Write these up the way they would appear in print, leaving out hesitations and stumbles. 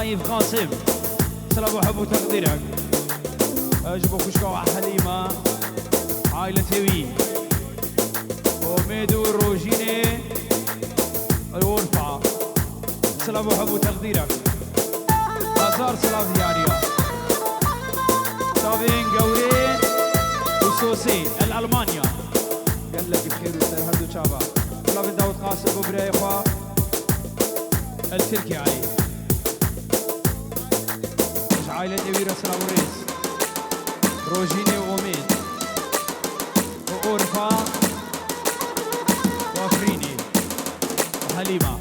نايف قاسم سلام وحب وتقديرك أجبو كشكو حليمة عائلة تيوي وميدو روجيني الورفع سلام وحب وتقديرك هزار سلام دياريا سابين قورين وسوسي الألمانيا قال لك بخير وسهر هردو شابا سلام داود قاسم وبراي اخوة التركي علي عائلة تيوي سلام الرئيس روجيني وأمين وأورفا وفريني وحليمة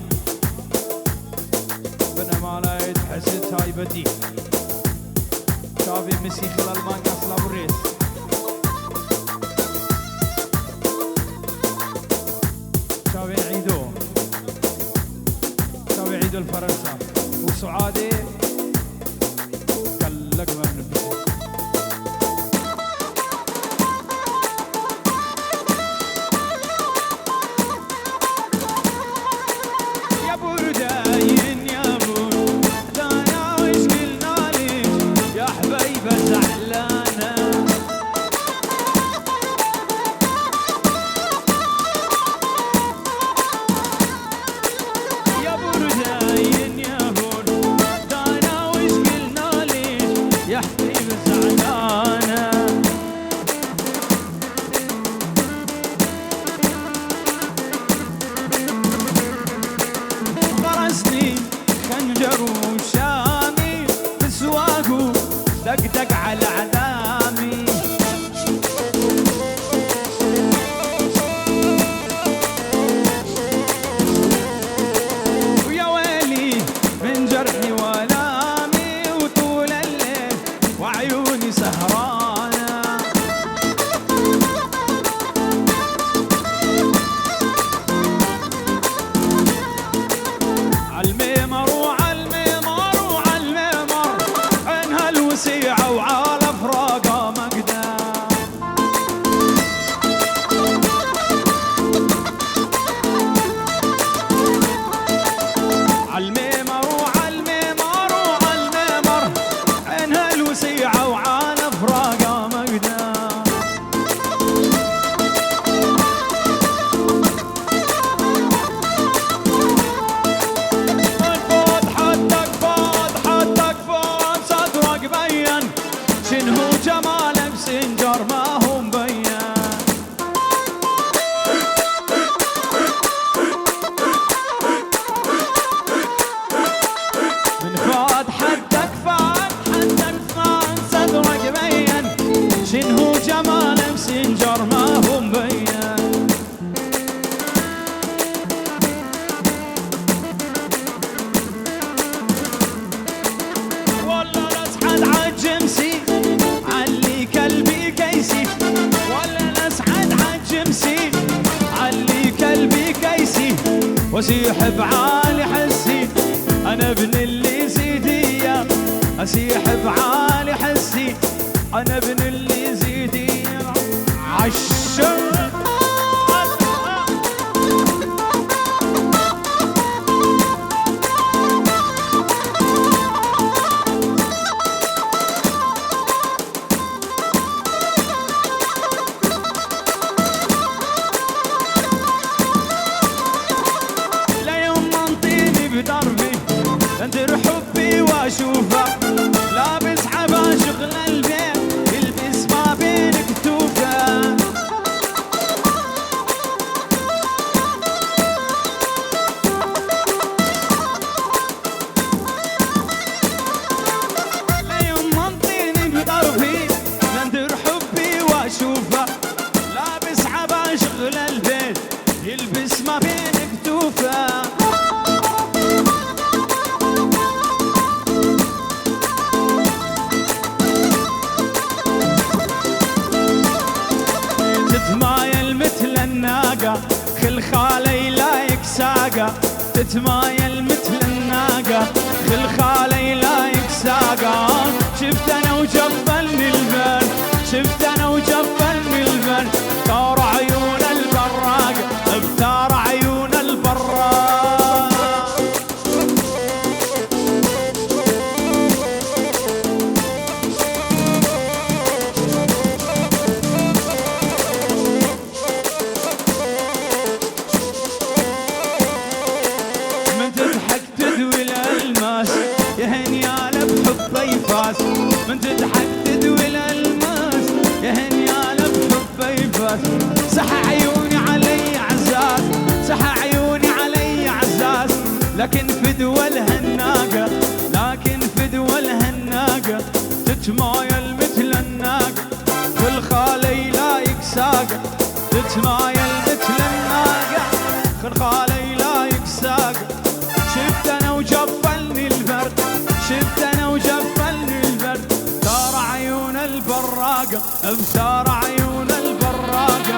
بنا مالاي تحسن تايبتي شافي مسيخ الألمانيا سلام الرئيس شافي عيدو شافي عيدو الفرنسا وسعادي قلق من البيت دقدق على عدامي ويا ويلي من جرحي ولامي وطول الليل وعيوني سهرانة عالميمر وعالميمر وعالميمر عينها الوسيعة وعالى فراقة مقدام عالميمر وعالميمر وعالميمر عينها الوسيعة وعالى فراقة مقدام شنو جمالك سنجر ما هو مبين من فاد حدك فاد حدك فاد صدرك بين شنو جمالك سنجر ما هو مبين والله لا تصعد عالجمسي علي كلبي كيسي ولا نسعد عالجمسي علي كلبي كيسي واسيح بعالي حسي انا ابن اللي زيدية اسيح بعالي حسي انا ابن اللي زيدية عالشر بدربي انتر حبي واشوفه لابس عبا شغل البيت يلبس ما بين كتوفه ليوم منطيني بدربي انتر حبي واشوفه لابس عبا شغل البيت يلبس ما بين كتوفه تتمايل مثل الناقة خل خالي لا يكساقة تتمايل مثل الناقة خل خالي لا يكساقة شفت انا وجفلني البر شفت انا وجفلني البر ثار عيون البراق بثار عيون البراق تتمايل مثل الناقة في الخالي لا يكساق، تتمايل مثل الناقة في الخالي لا يكساق. شفت انا وجفلني البرد، شفت انا وجفلني البرد، ثار عيون البراقة، بثار عيون البراقة.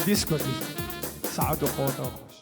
ديسكو ديسكو سعد وقوته.